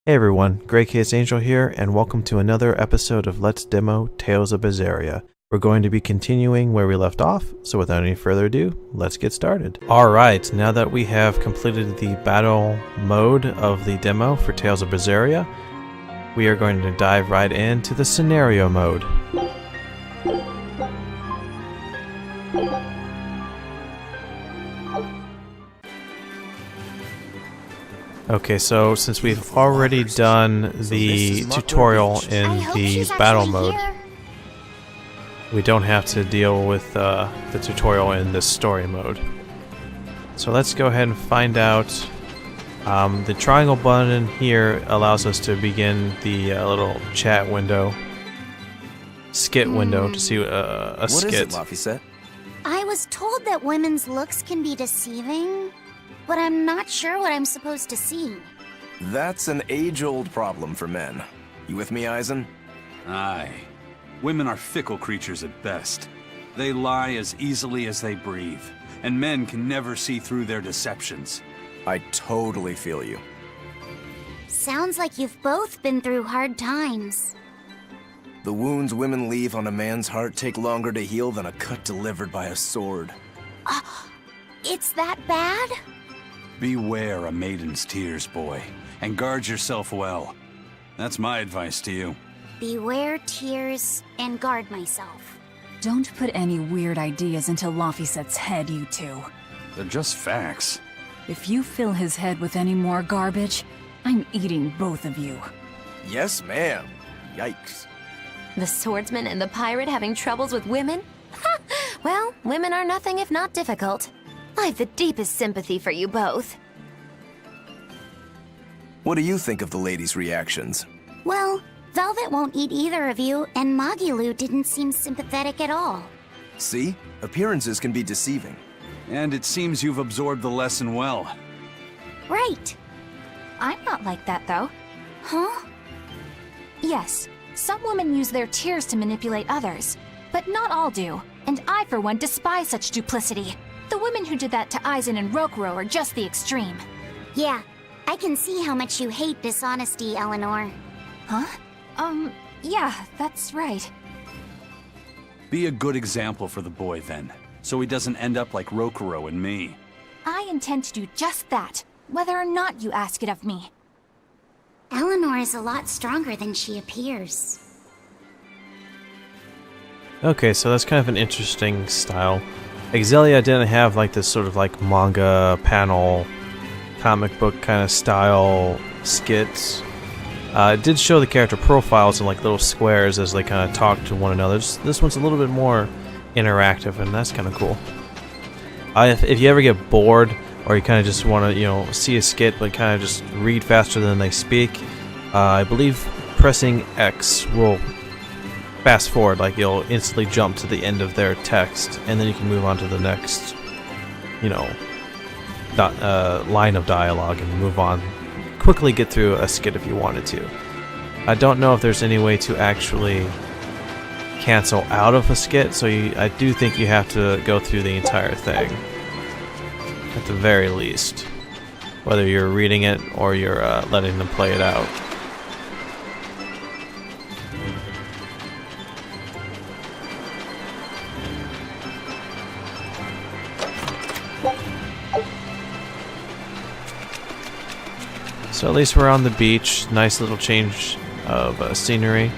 Hey everyone, GreKaosAngel here, and welcome to another episode of Let's Demo Tales of Berseria. We're going to be continuing where we left off, so without any further ado, let's get started. Alright, now that we have completed the battle mode of the demo for Tales of Berseria, we are going to dive right into the scenario mode. Okay, so since we've already done the tutorial in the battle mode, we don't have to deal with the tutorial in this story mode. So let's go ahead and find out. The triangle button here allows us to begin the little chat window, skit window, to see a skit. What is it, Laphicet? I was told that women's looks can be deceiving, but I'm not sure what I'm supposed to see. That's an age-old problem for men. You with me, Eisen? Aye. Women are fickle creatures at best. They lie as easily as they breathe, and men can never see through their deceptions. I totally feel you. Sounds like you've both been through hard times. The wounds women leave on a man's heart take longer to heal than a cut delivered by a sword. It's that bad? Beware a maiden's tears, boy, and guard yourself well. That's my advice to you. Beware tears and guard myself. Don't put any weird ideas into Laphicet's head, you two. They're just facts. If you fill his head with any more garbage, I'm eating both of you. Yes, ma'am. Yikes. The swordsman and the pirate having troubles with women? Ha! Well, women are nothing if not difficult. I've the deepest sympathy for you both. What do you think of the ladies' reactions? Well, Velvet won't eat either of you, and Magilu didn't seem sympathetic at all. See? Appearances can be deceiving. And it seems you've absorbed the lesson well. Right. I'm not like that, though. Huh? Yes, some women use their tears to manipulate others, but not all do, and I, for one, despise such duplicity. The women who did that to Eisen and Rokuro are just the extreme. Yeah, I can see how much you hate dishonesty, Eleanor. Huh? Yeah, that's right. Be a good example for the boy, then, so he doesn't end up like Rokuro and me. I intend to do just that, whether or not you ask it of me. Eleanor is a lot stronger than she appears. Okay, so that's kind of an interesting style. Exelia didn't have like this sort of like manga panel, comic book kind of style skits. It did show the character profiles in like little squares as they kind of talk to one another. This one's a little bit more interactive, and that's kind of cool. If you ever get bored, or you kind of just want to, see a skit but kind of just read faster than they speak, I believe pressing X will fast forward, like you'll instantly jump to the end of their text, and then you can move on to the next, line of dialogue and move on. Quickly get through a skit if you wanted to. I don't know if there's any way to actually cancel out of a skit, so I do think you have to go through the entire thing. At the very least. Whether you're reading it or you're letting them play it out. So at least we're on the beach. Nice little change of scenery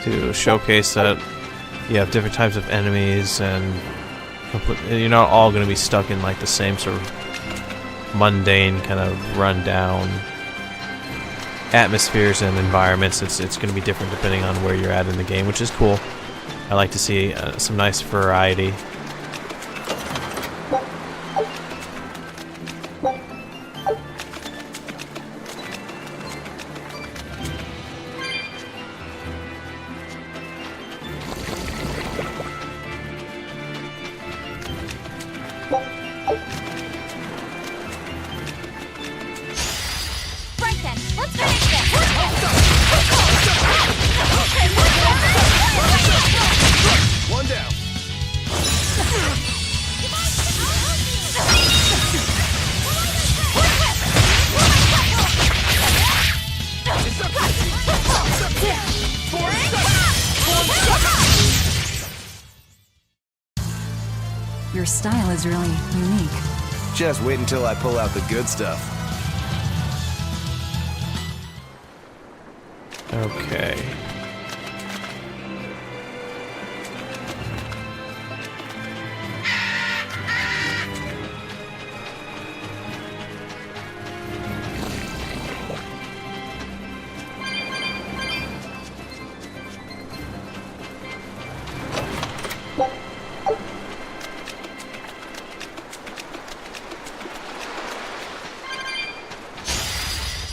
to showcase that you have different types of enemies, and you're not all going to be stuck in like the same sort of mundane kind of rundown atmospheres and environments. It's going to be different depending on where you're at in the game, which is cool. I like to see some nice variety. One down. style is really unique. Just wait until I pull out the good stuff. Okay.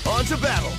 On to battle!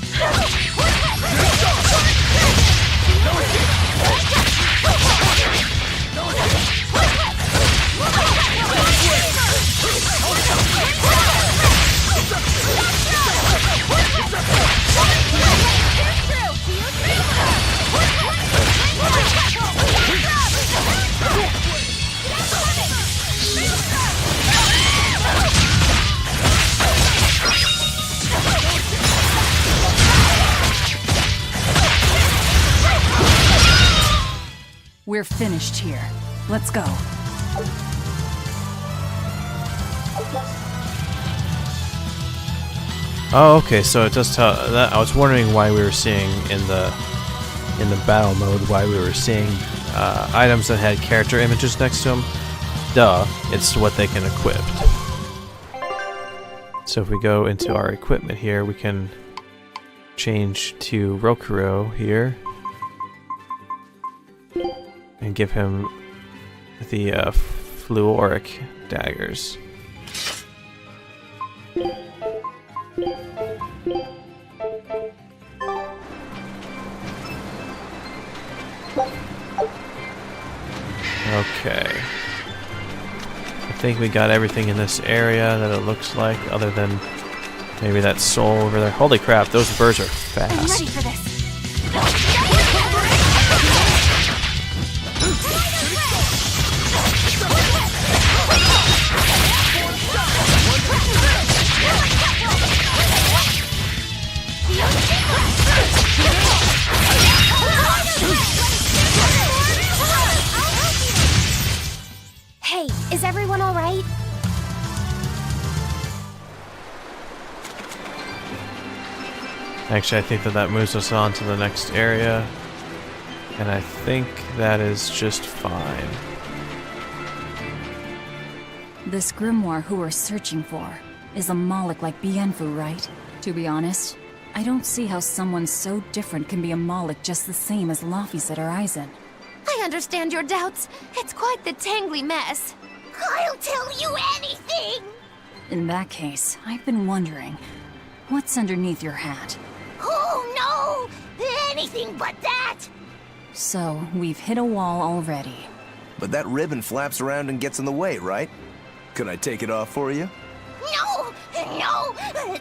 We're finished here. Let's go. Oh, okay. So it does tell that. I was wondering why we were seeing in the battle mode why we were seeing items that had character images next to them. Duh! It's what they can equip. So if we go into our equipment here, we can change to Rokuro here and give him the fluoric daggers. Okay. I think we got everything in this area that it looks like, other than maybe that soul over there. Holy crap, those birds are fast. I'm ready for this. Hey, is everyone all right? Actually, I think that moves us on to the next area, and I think that is just fine. This grimoire who we're searching for is a Moloch like Bienfu, right? To be honest, I don't see how someone so different can be a Moloch just the same as Laphicet or Aizen. I understand your doubts. It's quite the tangly mess. I'll tell you anything! In that case, I've been wondering, what's underneath your hat? Oh no! Anything but that! So, we've hit a wall already. But that ribbon flaps around and gets in the way, right? Could I take it off for you? No! No!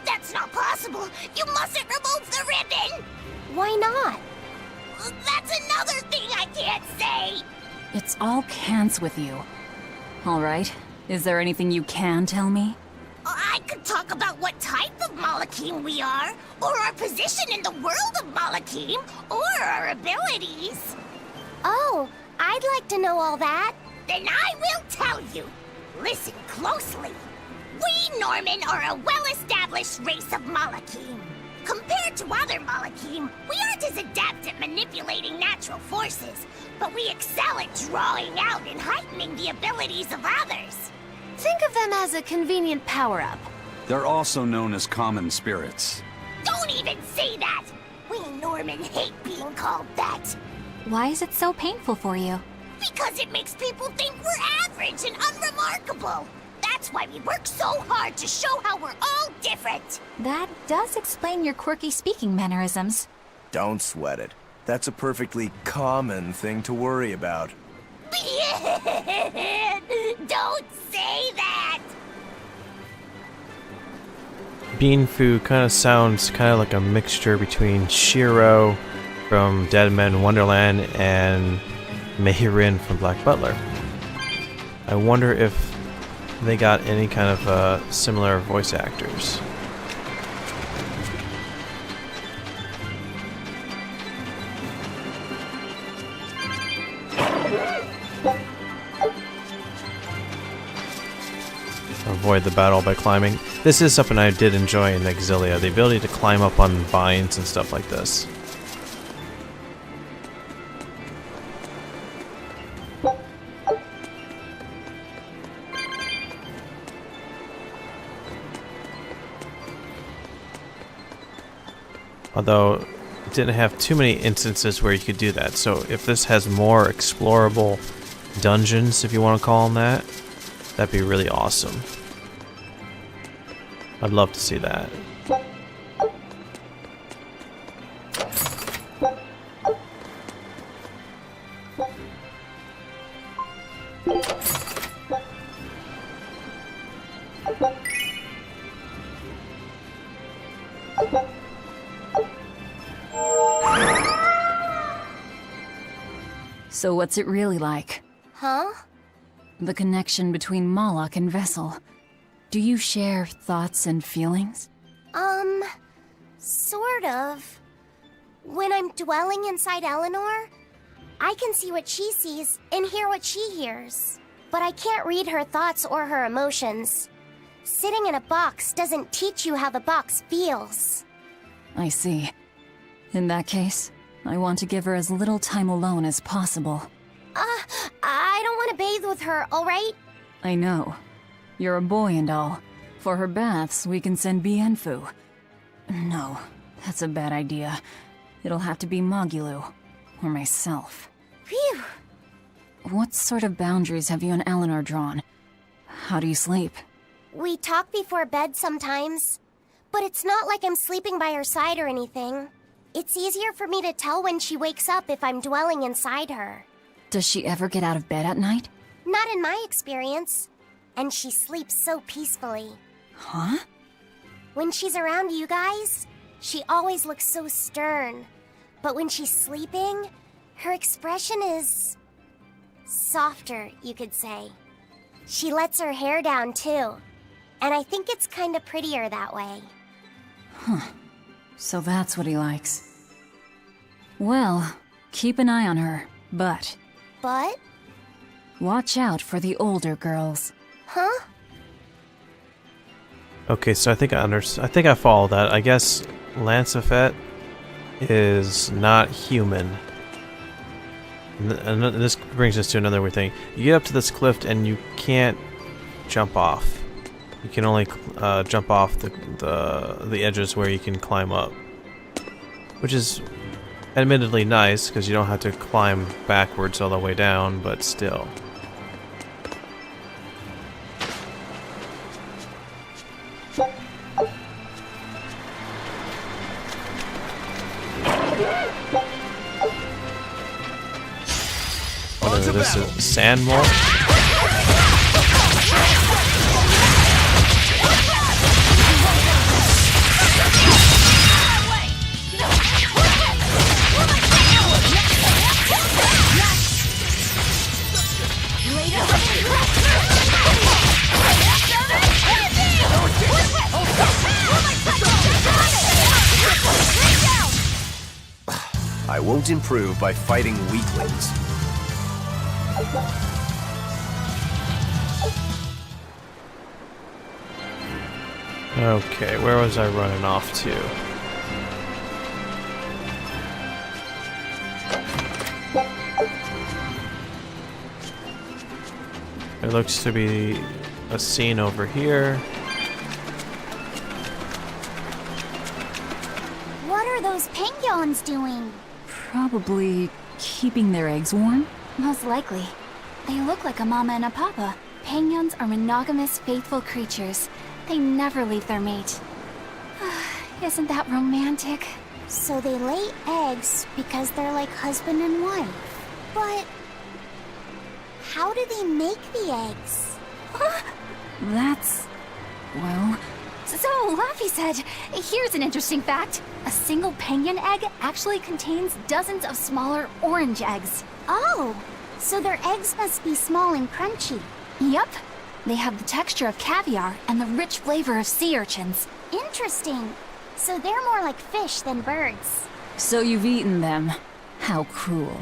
That's not possible! You mustn't remove the ribbon! Why not? That's another thing I can't say! It's all cants with you. Alright, is there anything you can tell me? I could talk about what type of Malachim we are, or our position in the world of Malachim, or our abilities. Oh, I'd like to know all that. Then I will tell you. Listen closely. We Norman are a well-established race of Malachim. Compared to other Malachim, we aren't as adept at manipulating natural forces, but we excel at drawing out and heightening the abilities of others. Think of them as a convenient power-up. They're also known as common spirits. Don't even say that! We Norman hate being called that. Why is it so painful for you? Because it makes people think we're average and unremarkable. That's why we work so hard to show how we're all different. That does explain your quirky speaking mannerisms. Don't sweat it. That's a perfectly common thing to worry about. Don't say that! Bienfu kind of sounds kind of like a mixture between Shiro from Dead Men Wonderland and Meirin from Black Butler. I wonder if they got any kind of similar voice actors. avoid the battle by climbing. This is something I did enjoy in Exilia, the ability to climb up on vines and stuff like this. Although it didn't have too many instances where you could do that, so if this has more explorable dungeons, if you want to call them that, that'd be really awesome. I'd love to see that. So what's it really like? Huh? The connection between Moloch and Vessel. Do you share thoughts and feelings? Sort of. When I'm dwelling inside Eleanor, I can see what she sees and hear what she hears. But I can't read her thoughts or her emotions. Sitting in a box doesn't teach you how the box feels. I see. In that case, I want to give her as little time alone as possible. I don't want to bathe with her, alright? I know. You're a boy and all. For her baths, we can send Bienfu. No, that's a bad idea. It'll have to be Magulu. Or myself. Phew! What sort of boundaries have you and Eleanor drawn? How do you sleep? We talk before bed sometimes. But it's not like I'm sleeping by her side or anything. It's easier for me to tell when she wakes up if I'm dwelling inside her. Does she ever get out of bed at night? Not in my experience. And she sleeps so peacefully. Huh? When she's around you guys, she always looks so stern. But when she's sleeping, her expression is softer, you could say. She lets her hair down too. And I think it's kinda prettier that way. Huh. So that's what he likes. Well, keep an eye on her, but... But? Watch out for the older girls. Huh? Okay, so I think I follow that. I guess Lancefet is not human. And this brings us to another weird thing. You get up to this cliff and you can't jump off. You can only jump off the edges where you can climb up, which is admittedly nice because you don't have to climb backwards all the way down, but still. What is this? A sand mole? I won't improve by fighting weaklings. Okay, where was I running off to? There looks to be a scene over here. What are those penguins doing? Probably keeping their eggs warm? Most likely. They look like a mama and a papa. Penguins are monogamous, faithful creatures. They never leave their mate. Isn't that romantic? So they lay eggs because they're like husband and wife. But how do they make the eggs? That's... well... So, Laffy said, here's an interesting fact. A single penguin egg actually contains dozens of smaller orange eggs. Oh, so their eggs must be small and crunchy. Yep. They have the texture of caviar and the rich flavor of sea urchins. Interesting. So they're more like fish than birds. So you've eaten them. How cruel.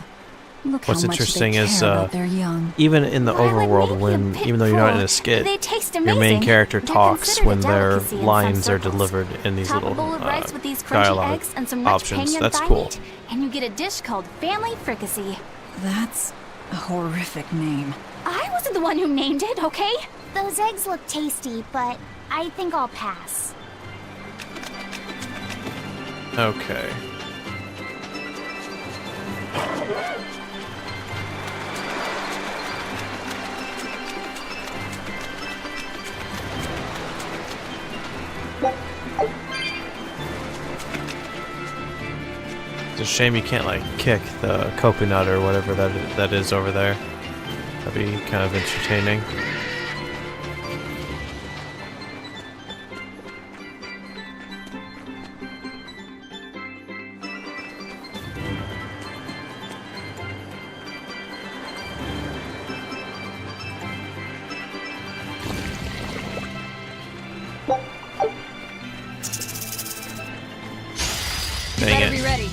Look what's how much interesting they is care about their young. even in the But I would overworld, make when you even though you're not in a pick skit, They taste your main amazing. character They're talks considered a when their delicacy in some lines are circles. delivered in these Top a little bowl of rice with these crunchy dialogue eggs and some rich options. Pangan That's thigh cool. meat, and you get a dish called family fricassee. That's a horrific name. I wasn't the one who named it, okay? Those eggs look tasty, but I think I'll pass. Okay. It's a shame you can't like kick the coconut or whatever that is over there. That'd be kind of entertaining. Dang it. Be ready.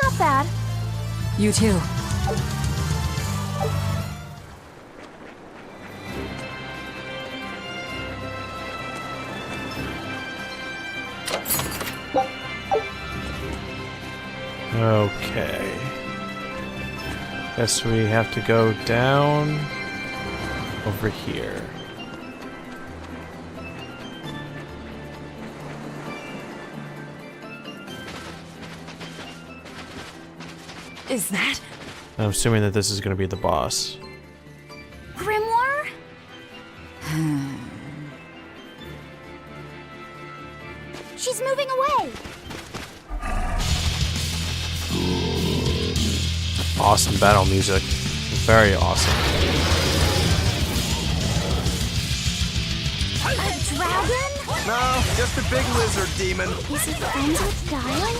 Not bad. You too. Okay. Guess we have to go down over here. Is that? I'm assuming that this is going to be the boss. Grimoire? She's moving away. Awesome battle music. Very awesome. A dragon? No, just a big lizard demon. Is he friends with Giant?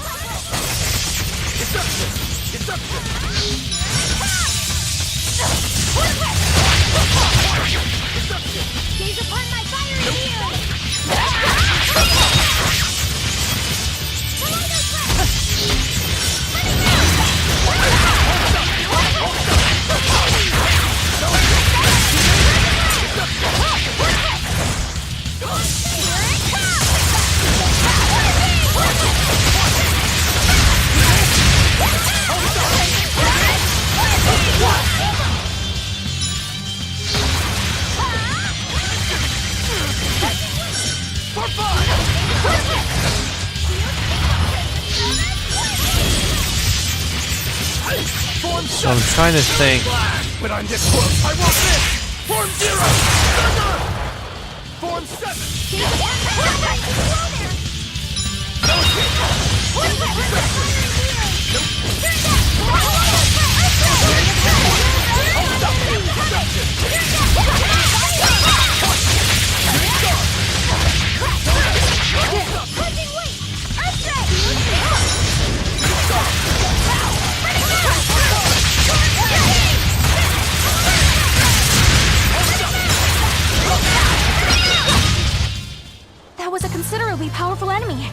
Gaze upon my fiery heel! So I'm trying to think. But I'm this close. I won't miss. Form 0. Form 7. That was a considerably powerful enemy.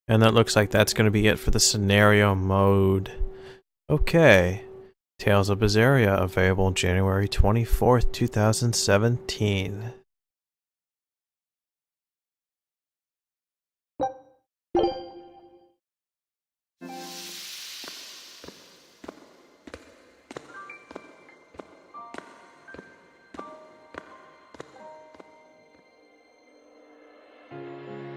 And that looks like that's going to be it for the scenario mode. Okay. Tales of Berseria, available January 24th, 2017.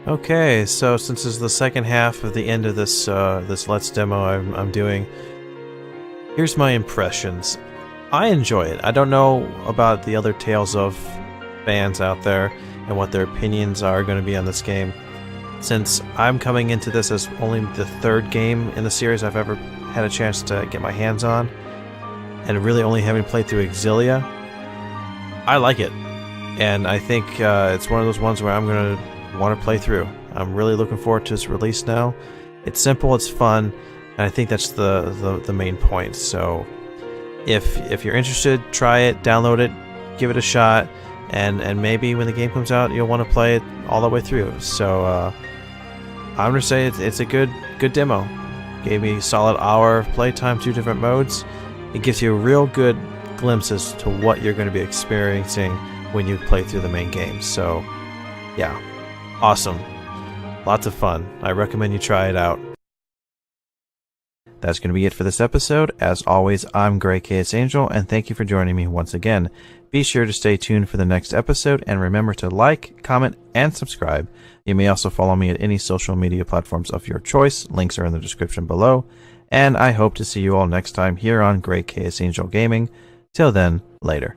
Okay, so since this is the second half of the end of this this Let's demo I'm doing, here's my impressions. I enjoy it. I don't know about the other Tales of fans out there and what their opinions are going to be on this game, since I'm coming into this as only the third game in the series I've ever had a chance to get my hands on, and really only having played through Exilia, I like it. And I think it's one of those ones where I'm going to want to play through. I'm really looking forward to its release now. It's simple, it's fun, and I think that's the main point. So if you're interested, try it, download it, give it a shot, and maybe when the game comes out, you'll want to play it all the way through. So I'm going to say it's a good demo. Gave me a solid hour of playtime, 2 different modes. It gives you a real good glimpse as to what you're going to be experiencing when you play through the main game. So yeah, awesome. Lots of fun. I recommend you try it out. That's going to be it for this episode. As always, I'm GreKaosAngel, and thank you for joining me once again. Be sure to stay tuned for the next episode, and remember to like, comment, and subscribe. You may also follow me at any social media platforms of your choice. Links are in the description below. And I hope to see you all next time here on GreKaosAngel Gaming. Till then, later.